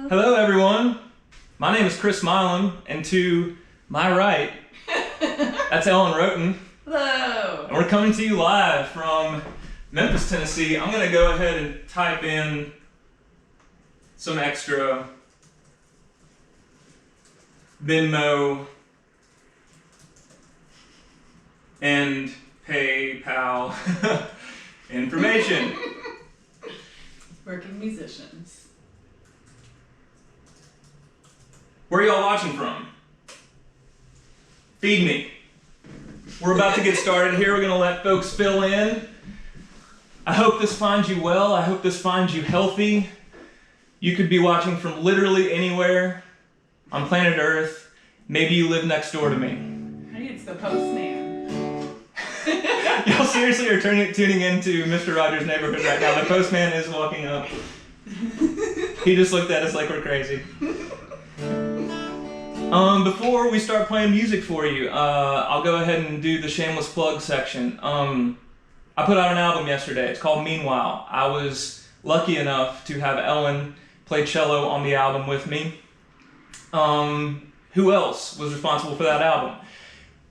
Hello everyone, my name is Chris Milam, and to my right, that's Ellen Roten. Hello! And we're coming to you live from Memphis, Tennessee. I'm going to go ahead and type in some extra Venmo and PayPal information. Working musicians. Where are y'all watching from? Feed me. We're about to get started here. We're going to let folks fill in. I hope this finds you well. I hope this finds you healthy. You could be watching from literally anywhere on planet Earth. Maybe you live next door to me. I think it's the postman. Y'all seriously are tuning into Mr. Rogers' neighborhood right now. The postman is walking up. He just looked at us like we're crazy. Before we start playing music for you, I'll go ahead and do the shameless plug section. I put out an album yesterday. It's called Meanwhile. I was lucky enough to have Ellen play cello on the album with me. Who else was responsible for that album?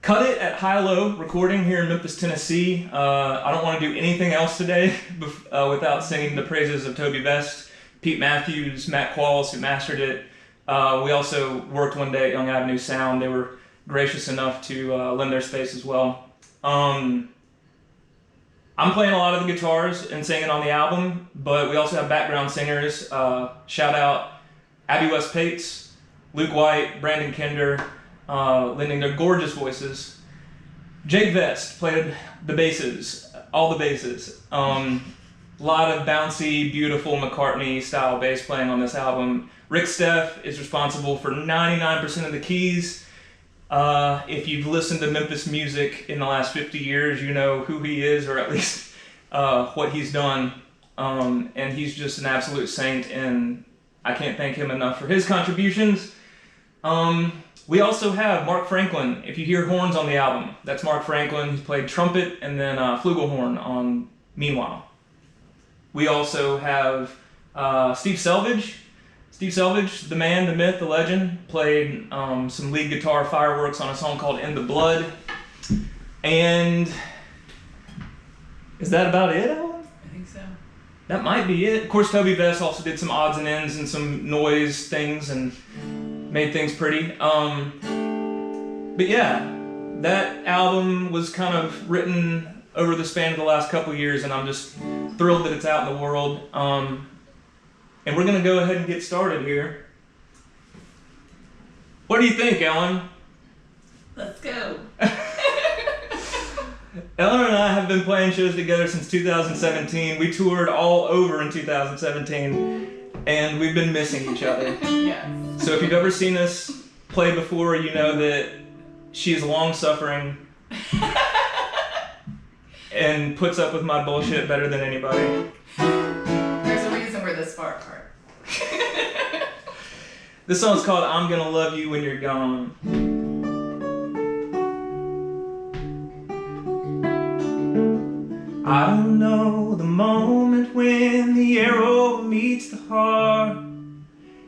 Cut It at High Low Recording here in Memphis, Tennessee. I don't want to do anything else today without singing the praises of Toby Vest, Pete Matthews, Matt Qualls, who mastered it. We also worked one day at Young Avenue Sound. They were gracious enough to lend their space as well. I'm playing a lot of the guitars and singing on the album, but we also have background singers. Shout out Abby West Pates, Luke White, Brandon Kinder, lending their gorgeous voices. Jake Vest played the basses, all the basses. A lot of bouncy, beautiful McCartney-style bass playing on this album. Rick Steff is responsible for 99% of the keys. If you've listened to Memphis music in the last 50 years, you know who he is, or at least what he's done. And he's just an absolute saint, and I can't thank him enough for his contributions. We also have Mark Franklin. If you hear horns on the album, that's Mark Franklin. He's played trumpet and then flugelhorn on Meanwhile. We also have Steve Selvage. Steve Selvage, the man, the myth, the legend, played some lead guitar fireworks on a song called In the Blood. And is that about it, Ellen? I think so. That might be it. Of course, Toby Vest also did some odds and ends and some noise things and made things pretty. But yeah, that album was kind of written over the span of the last couple years, and I'm just thrilled that it's out in the world. And we're going to go ahead and get started here. What do you think, Ellen? Let's go. Ellen and I have been playing shows together since 2017. We toured all over in 2017, and we've been missing each other. Yes. So if you've ever seen us play before, you know that she is long-suffering and puts up with my bullshit better than anybody. There's a reason we're this far apart. This song's called I'm Gonna Love You When You're Gone. I don't know the moment when the arrow meets the heart.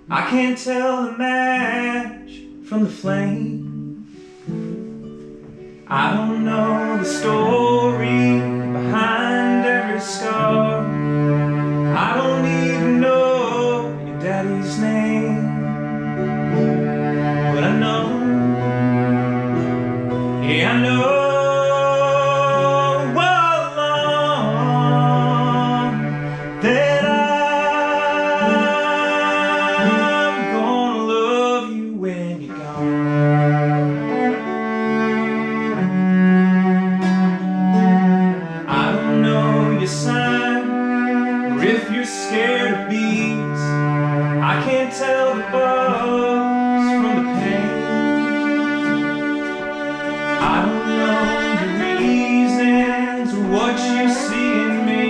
I can't tell the match from the flame. I don't know the story behind every scar. I don't even know your daddy's name. But I know, yeah, I know all along that I'm gonna love you when you're gone. I don't know your sign, or if you're scared of bees. I can't tell the buzz from the pain. I don't know your reasons or what you see in me.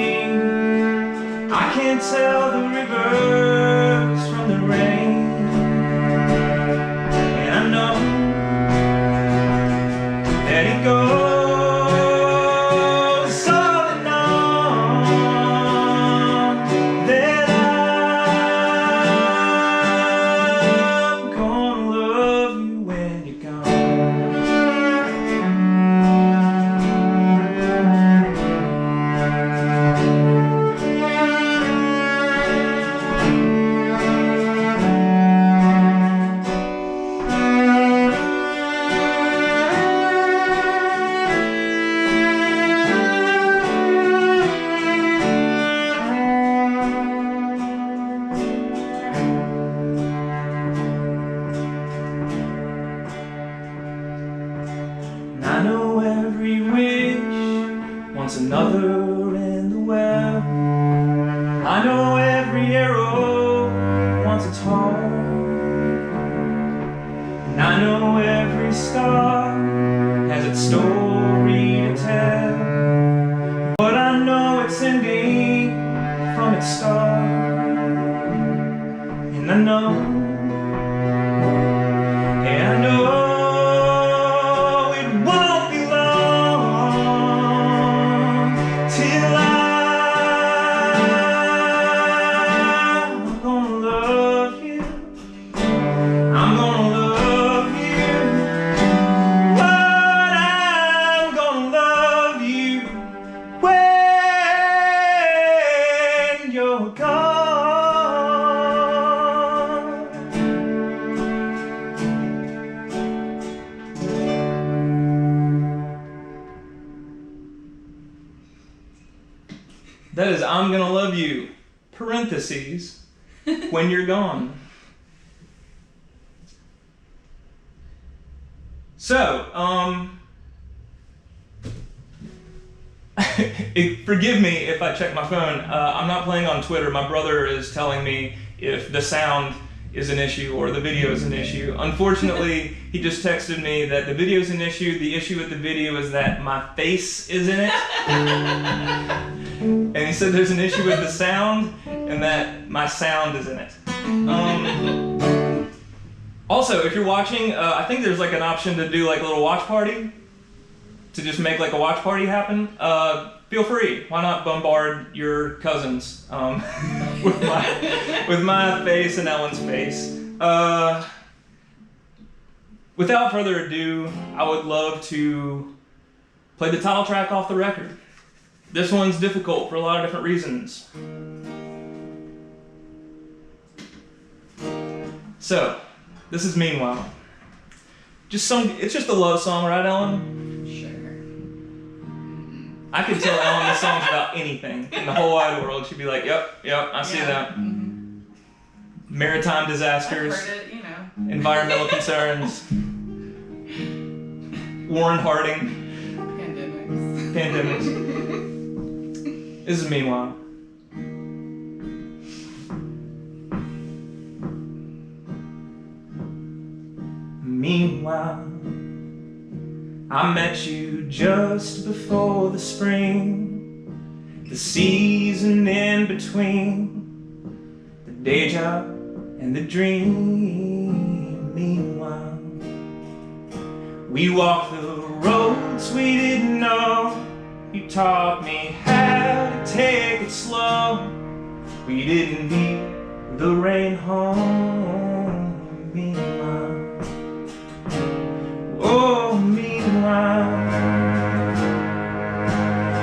I can't tell the rivers from the rain. And I know that it goes on and on, that I know every arrow wants its home, and I know every star has its story to tell, but I know it's ending from its start, and I know, and I know it won't be long till I'm gonna love you. I'm gonna love you, but I'm gonna love you when you're gone. That is I'm gonna love you, parentheses, when you're gone. So, forgive me if I check my phone. I'm not playing on Twitter. My brother is telling me if the sound is an issue or the video is an issue. Unfortunately, he just texted me that the video is an issue. The issue with the video is that my face is in it. And he said there's an issue with the sound and that my sound is in it. Also, if you're watching, I think there's like an option to do like a little watch party, to just make like a watch party happen. Feel free. Why not bombard your cousins with my face and Ellen's face? Without further ado, I would love to play the title track off the record. This one's difficult for a lot of different reasons. So, this is Meanwhile. It's just a love song, right, Ellen? Sure. I could tell Ellen this song's about anything in the whole wide world. She'd be like, yep, I see that. Mm-hmm. Maritime disasters, I've heard it, you know. environmental concerns, Warren Harding, pandemics. This is Meanwhile. Meanwhile, I met you just before the spring, the season in between, the day job and the dream. Meanwhile, we walked the roads we didn't know. You taught me how to take it slow. We didn't need the rain home. Meanwhile, oh, meanwhile,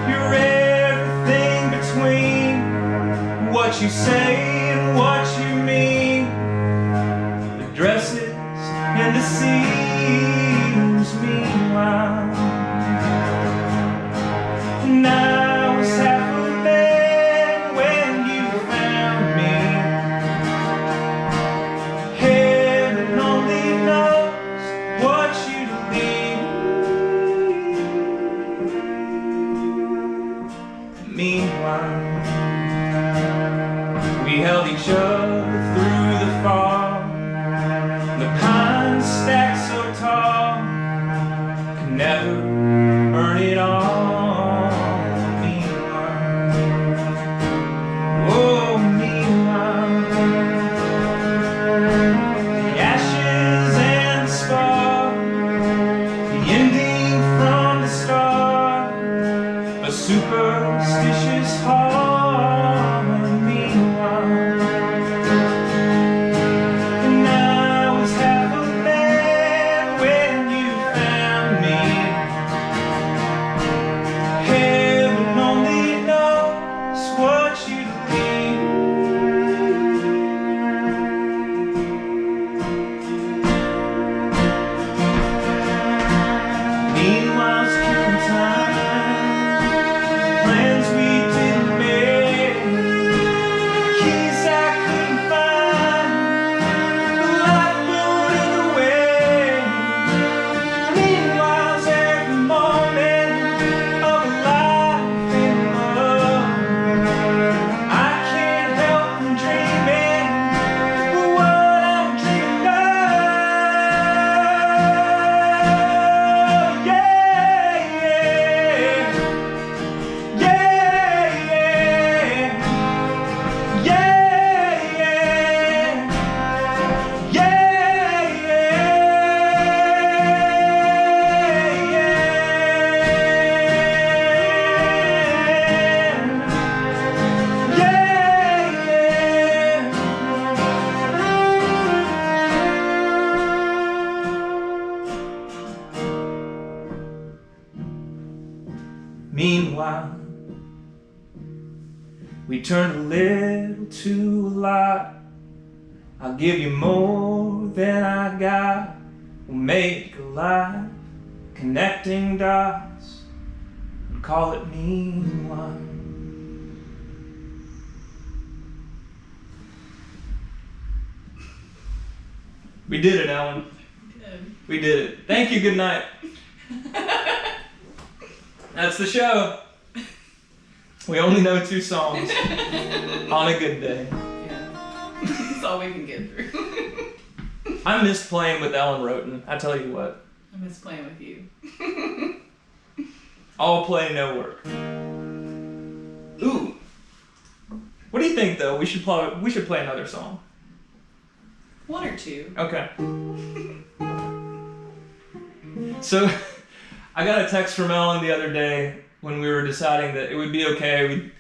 you're everything between what you say and what you mean, the dresses and the seams. Meanwhile, and I was half a man when you found me. Heaven only knows what you believe. Meanwhile, we held each other through the fall. The pines stacked so tall could never burn it all. Superstitious heart. Meanwhile, and I was half a man when you found me. Heaven only knows what you believe. Meanwhile, skipping time. Plans we didn't make, keys I couldn't find, the light blew in the wind. Meanwhile, every moment of life and love, I can't We turned a little to a lot. I'll give you more than I got. We'll make a life, connecting dots, and call it Milam. We did it, Ellen. Good. We did it. Thank you. Good night. That's the show. We only know 2 songs on a good day. Yeah. That's all we can get through. I missed playing with Ellen Roten. I tell you what. I miss playing with you. All play, no work. Ooh. What do you think, though? We should play another song. 1 or 2. Okay. So, I got a text from Ellen the other day when we were deciding that it would be okay, we'd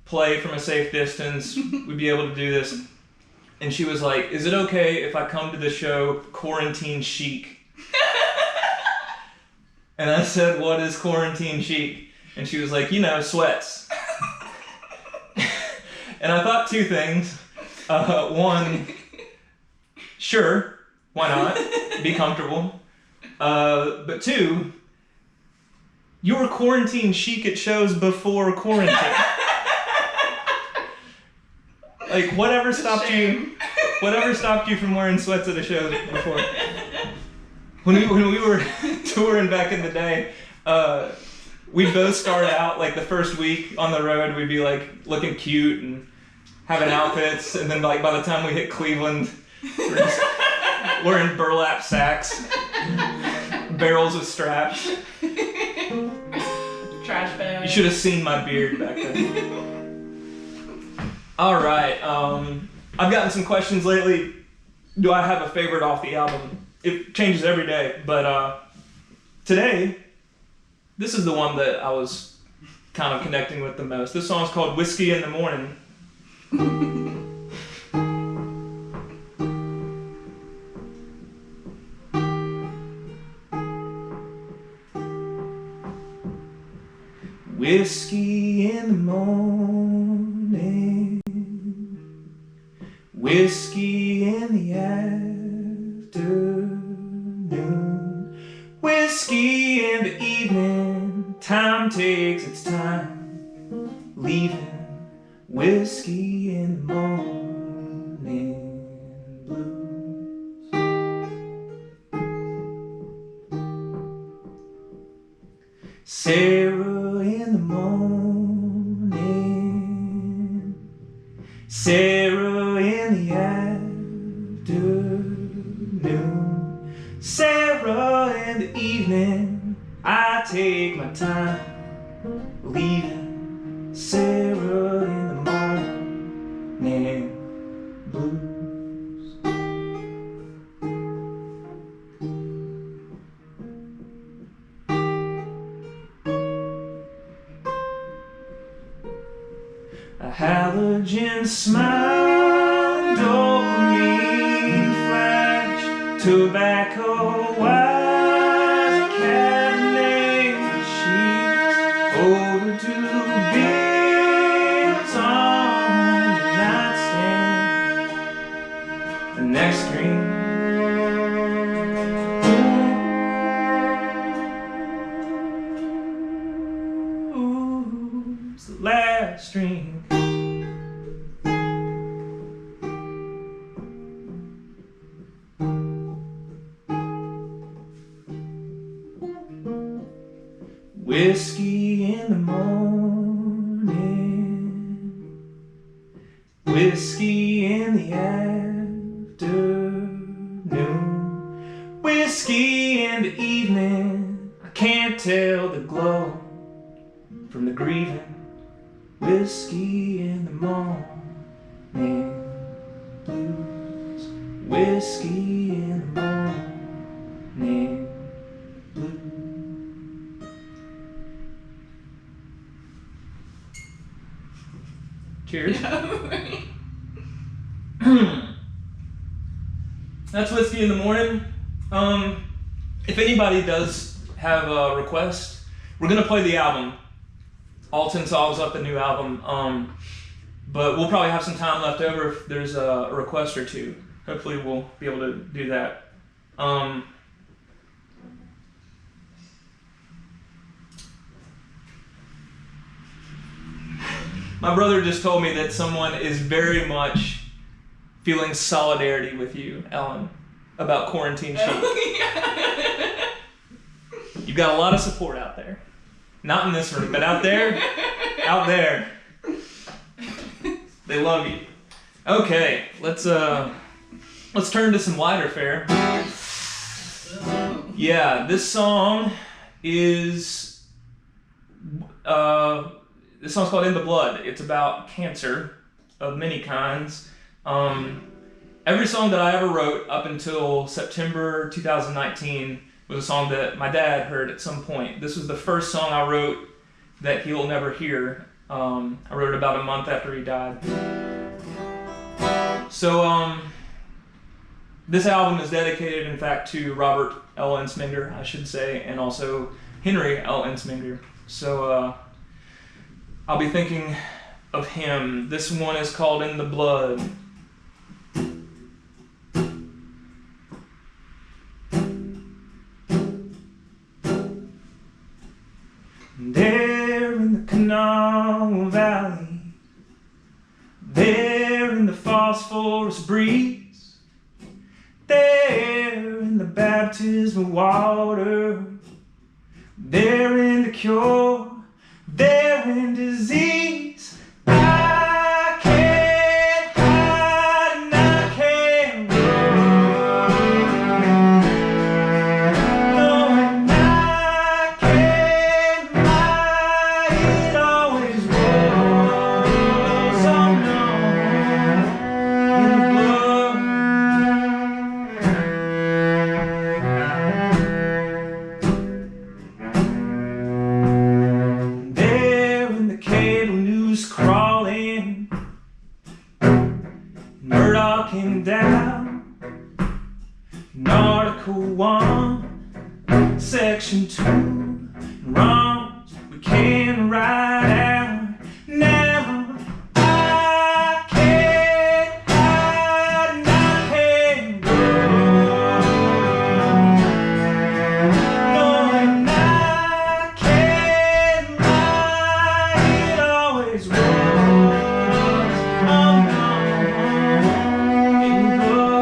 play from a safe distance, we'd be able to do this. And she was like, is it okay if I come to the show quarantine chic? And I said, what is quarantine chic? And she was like, sweats. And I thought 2 things. One, sure, why not? Be comfortable. But 2, you were quarantine chic at shows before quarantine. Like, whatever stopped you from wearing sweats at a show before? When we were touring back in the day, we'd both start out, like, the first week on the road, we'd be, like, looking cute and having outfits, and then, like, by the time we hit Cleveland, we're just wearing burlap sacks, barrels with straps. Trash bag. You should have seen my beard back then. All right, I've gotten some questions lately. Do I have a favorite off the album? It changes every day, but today, this is the one that I was kind of connecting with the most. This song's called Whiskey in the Morning. Whiskey in the morning, whiskey in the afternoon, whiskey in the evening, time takes its time, leaving whiskey in the morning blues. Sarah in the morning, Sarah in the afternoon, Sarah in the evening, I take my time, leaving Sarah in the morning blues. A halogen smile, dopamine flash, tobacco wise, cabinet sheets, overdue bills on the nightstand, the next screen. Ooh's the last string. Whiskey in the morning, whiskey in the afternoon, whiskey in the evening, I can't tell the glow from the grieving, whiskey in the morning blues, whiskey in the morning blues. Cheers. That's Whiskey in the Morning. If anybody does have a request, we're gonna play the album. Alton Solves Up, the new album. But we'll probably have some time left over if there's a request or two. Hopefully we'll be able to do that. My brother just told me that someone is very much feeling solidarity with you, Ellen, about quarantine chic. You've got a lot of support out there. Not in this room, but out there. Out there. They love you. Okay, let's turn to some lighter fare. Yeah, this song is this song's called In the Blood. It's about cancer of many kinds. Every song that I ever wrote up until September 2019 was a song that my dad heard at some point. This was the first song I wrote that he'll never hear. I wrote it about a month after he died. So this album is dedicated, in fact, to Robert L. Ensminger, I should say, and also Henry L. Ensminger. So I'll be thinking of him. This one is called In the Blood. There in the Kanawha Valley, there in the phosphorus breeze, there in the baptismal water, there in the cure, there in disease. I can't hide and I can't run. No, and I can't lie, it always was unknown. In the blood. There in the cable news crawling, Murdoch came down in Article 1, Section 2, wrongs we can't write out now. I can't hide and I can't run. No, and I can't lie, it always was unknown. In the blood.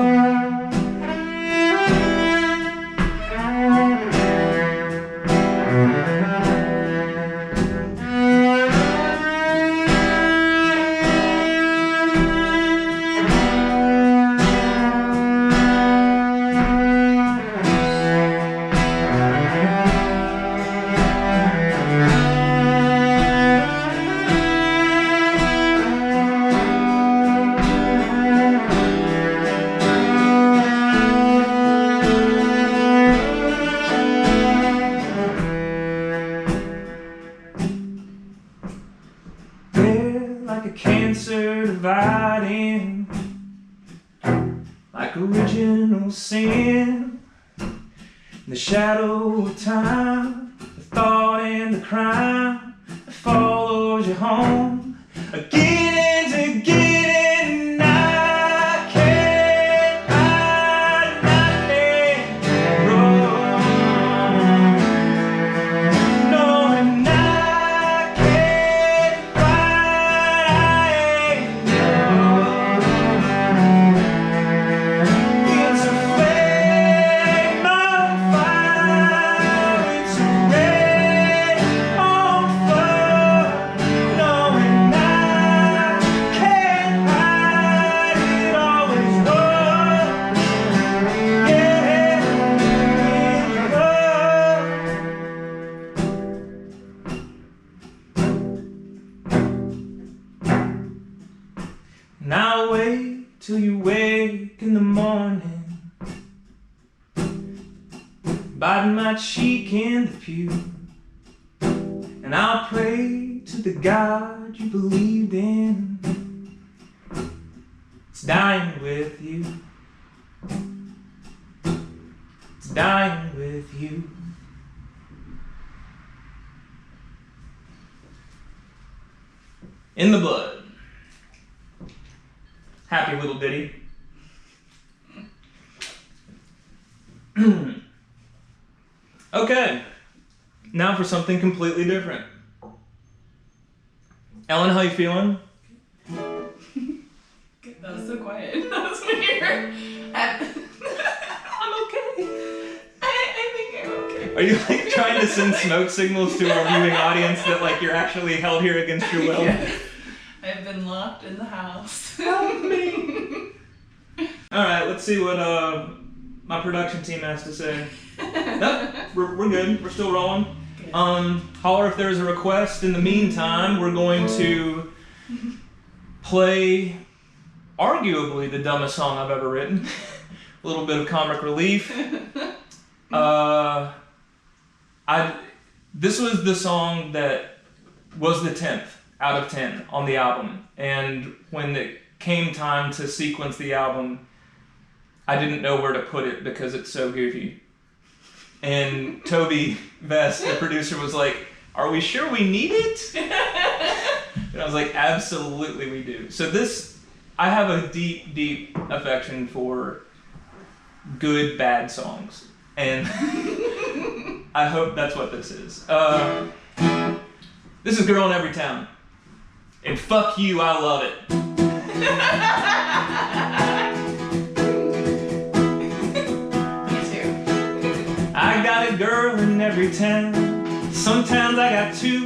They're like a cancer dividing, like original sin. In the shadow of time, the thought and the crime that follows you home again and again. And I can't hide and I can't run. No, and I can't fight, I ain't young. It's a flame on fire, it's a red on fire. No, and I can't hide, it always was. Yeah, in love. Now wait till you wake in the morning, biting my cheek in the pew, and I'll pray to the God you believed in. It's dying with you. It's dying with you. In the Blood. Happy little ditty. Okay, now for something completely different. Ellen, how you feeling? That was so quiet. That was weird. I'm okay. I think I'm okay. Are you like trying to send smoke signals to our viewing audience that like you're actually held here against your will? Yes. I've been locked in the house. Help me! Alright, let's see what my production team has to say. Nope, we're good. We're still rolling. Holler if there's a request. In the meantime, we're going to play arguably the dumbest song I've ever written. A little bit of comic relief. This was the song that was the 10th out of 10 on the album, and when it came time to sequence the album, I didn't know where to put it because it's so goofy. And Toby Vest, the producer, was like, "Are we sure we need it?" And I was like, "Absolutely we do." So I have a deep, deep affection for good, bad songs. And I hope that's what this is. This is Girl in Every Town. And fuck you, I love it. Me too. I got a girl in every town. Sometimes I got two.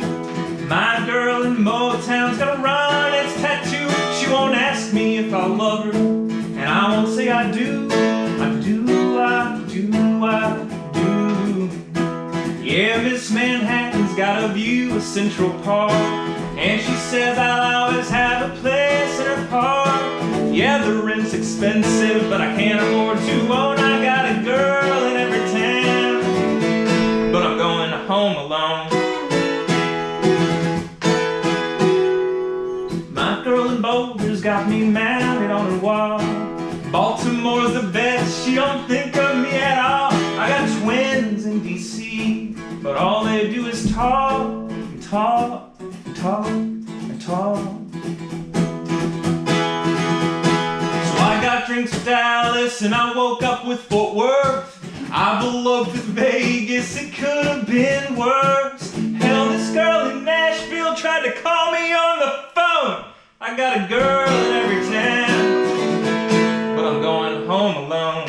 My girl in Motown's got a run, it's tattoo. She won't ask me if I love her, and I won't say I do. I do, I do, I do. Yeah, Miss Manhattan's got a view of Central Park, and she says I'll always have a place in her heart. Yeah, the rent's expensive, but I can't afford to own. I got a girl in every town, but I'm going home alone. My girl in Boulder's got me mounted on her wall. Baltimore's the best, she don't think of me at all. I got twins in D.C., but all they do is talk and talk and talk and talk. So I got drinks with Dallas and I woke up with Fort Worth. I eloped with Vegas, it could have been worse. Hell, this girl in Nashville tried to call me on the phone. I got a girl in every town, but I'm going home alone.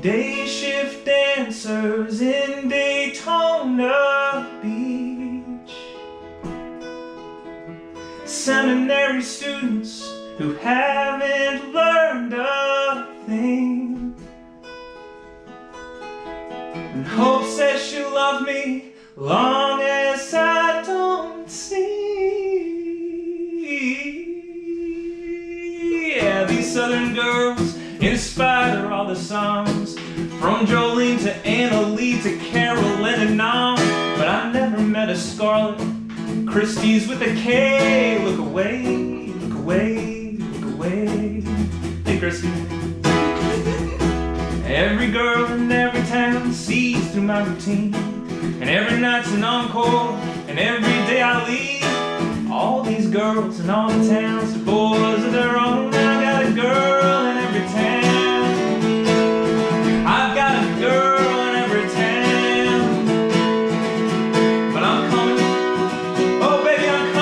Day shift dancers in Daytona Beach, seminary students who haven't learned a thing, and hope says she'll love me long as I don't see. Yeah, these southern girls inspired her all the songs, from Jolene to Anna Lee to Carolyn and Nom. But I never met a Scarlett. Christie's with a K. Look away, look away, look away. Hey, Christy. Every girl in every town sees through my routine, and every night's an encore, and every day I leave. All these girls in all the towns, the boys of their own. I got a girl in every town. I've got a girl in every town. But I'm coming, oh baby, I'm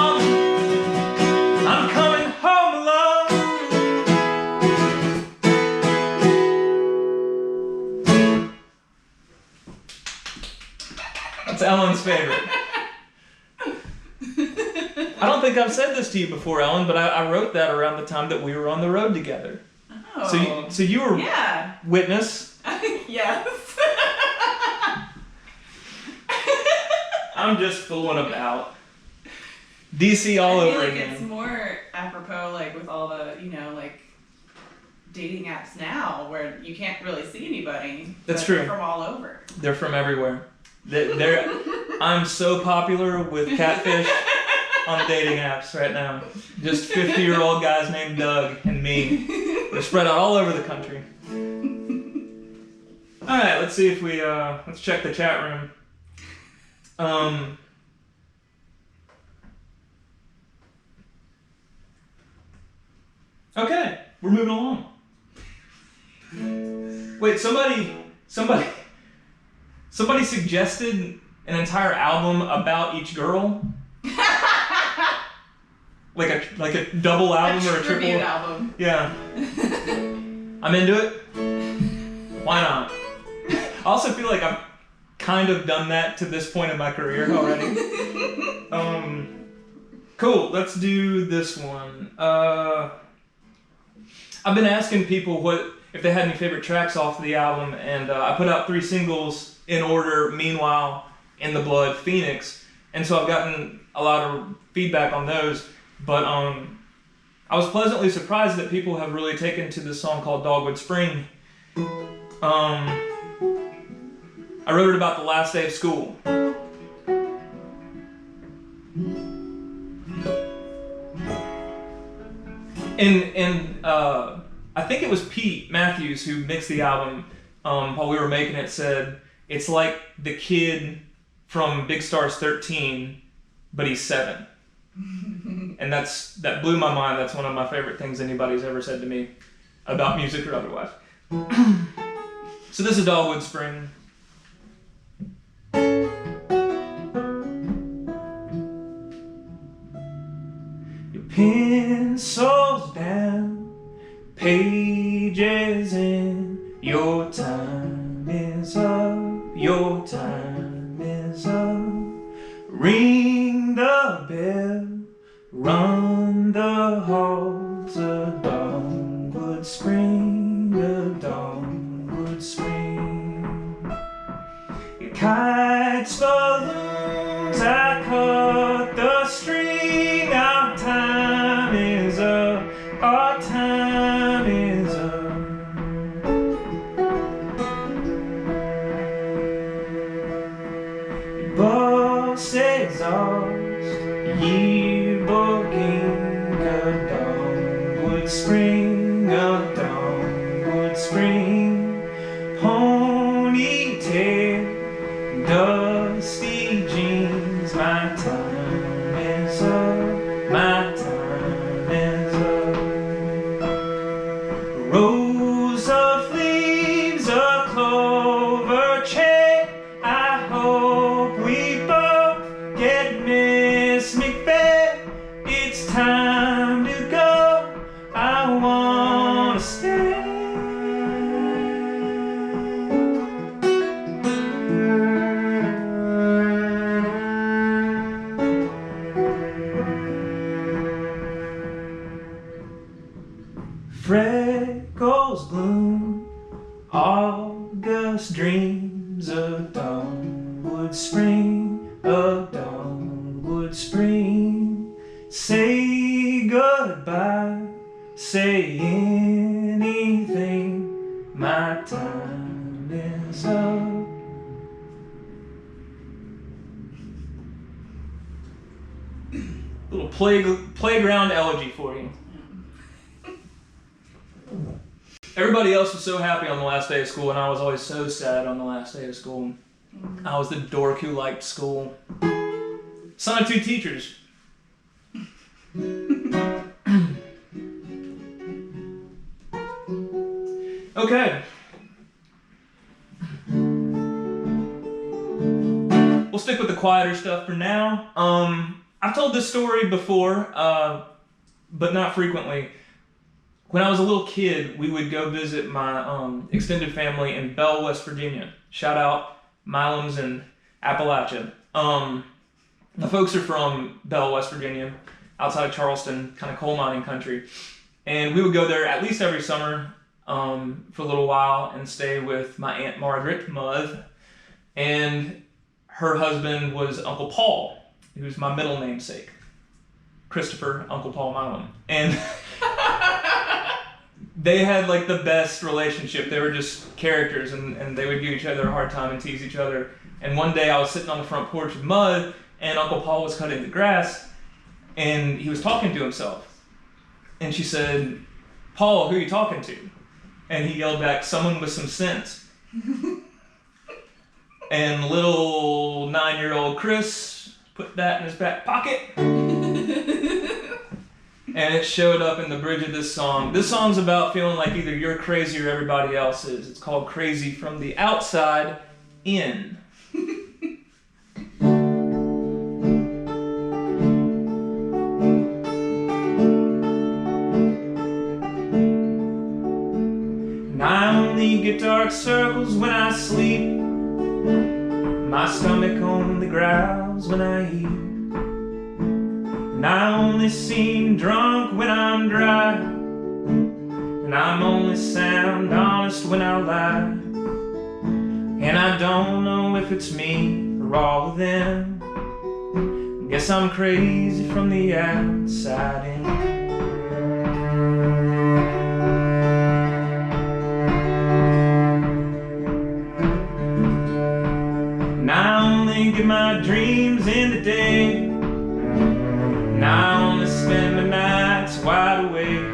coming home alone. That's Ellen's favorite. I don't think I've said this to you before, Ellen, but I wrote that around the time that we were on the road together. Oh. So you were witness. Yes. I'm just fooling about. DC all I feel over like again. it's more apropos, like with all the, like dating apps now, where you can't really see anybody. That's true. They're from all over. They're from everywhere. I'm so popular with catfish on dating apps right now. Just 50-year-old guys named Doug and me. We're spread out all over the country. All right, let's see if we let's check the chat room. Okay, we're moving along. Wait, somebody suggested an entire album about each girl. like a double album or a triple album. Yeah. I'm into it. Why not? I also feel like I've kind of done that to this point in my career already. Cool. Let's do this one. I've been asking people if they had any favorite tracks off the album, and I put out 3 singles in order: Meanwhile, In the Blood, Phoenix, and so I've gotten a lot of feedback on those. But I was pleasantly surprised that people have really taken to this song called Dogwood Spring. I wrote it about the last day of school. And I think it was Pete Matthews who mixed the album while we were making it, said it's like the kid from Big Stars 13, but he's 7. And that blew my mind. That's one of my favorite things anybody's ever said to me about music or otherwise. So this is Dogwood Spring. Your pencil's down, pages in, your time is up, your time is up. Ring the bell, run the halls of Dogwood Spring, of Dogwood Spring. Your kite's balloons, I cut the string. Our time is up, our time is up. Your bus exhaust, yearbook ink, of Dogwood Spring, of Dogwood Spring. Ponytail, dusty jeans, my time is up, my time is up. Rows of leaves, a clover chain, I hope we both get Miss McFair. It's time to go, I wanna stay. Freckles bloom, August dreams, of Dogwood Spring, of Dogwood Spring. Say goodbye, say anything, my time is up. Little playground elegy for you. Everybody else was so happy on the last day of school, and I was always so sad on the last day of school. I was the dork who liked school. Son of 2 teachers. Okay. We'll stick with the quieter stuff for now. I've told this story before, but not frequently. When I was a little kid, we would go visit my extended family in Bell, West Virginia. Shout out Milams in Appalachia. The folks are from Bell, West Virginia, outside of Charleston, kind of coal mining country. And we would go there at least every summer for a little while and stay with my Aunt Margaret, Mother, and her husband was Uncle Paul, who's my middle namesake. Christopher, Uncle Paul Milam. And they had like the best relationship. They were just characters, and they would give each other a hard time and tease each other. And one day I was sitting on the front porch with Mud, and Uncle Paul was cutting the grass, and he was talking to himself. And she said, "Paul, who are you talking to?" And he yelled back, "Someone with some sense." And little 9-year-old Chris put that in his back pocket. and it showed up in the bridge of this song. This song's about feeling like either you're crazy or everybody else is. It's called Crazy from the Outside In. And I only get dark circles when I sleep. My stomach only growls when I eat. And I only seem drunk when I'm dry. And I'm only sound honest when I lie. And I don't know if it's me or all of them. Guess I'm crazy from the outside in. And I only get my dreams in the day. And I only spend my nights wide awake.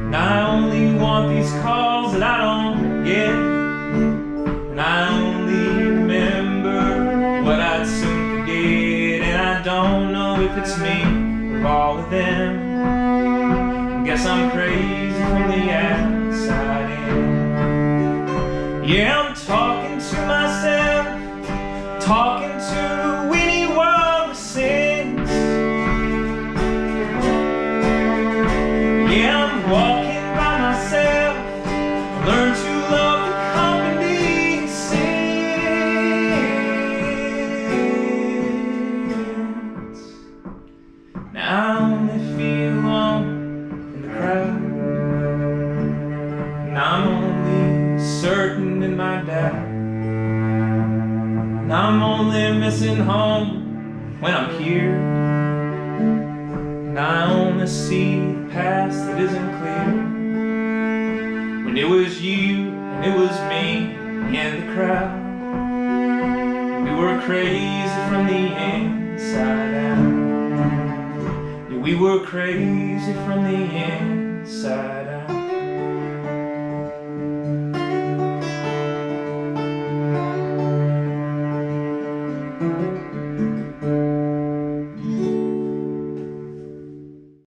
And I only want these calls that I don't get. And I only remember what I'd soon forget. And I don't know if it's me or all of them. Guess I'm crazy from the outside in. Yeah, I'm talking to myself, talking to anyone who sings. Yeah, I'm walking by myself, learn to love the company and sings. Now I only feel alone in the crowd, and I'm only certain in my doubt. And I'm only missing home when I'm here. And I only see the past that isn't clear. When it was you and it was me in the crowd, we were crazy from the inside out. Yeah, we were crazy from the inside out.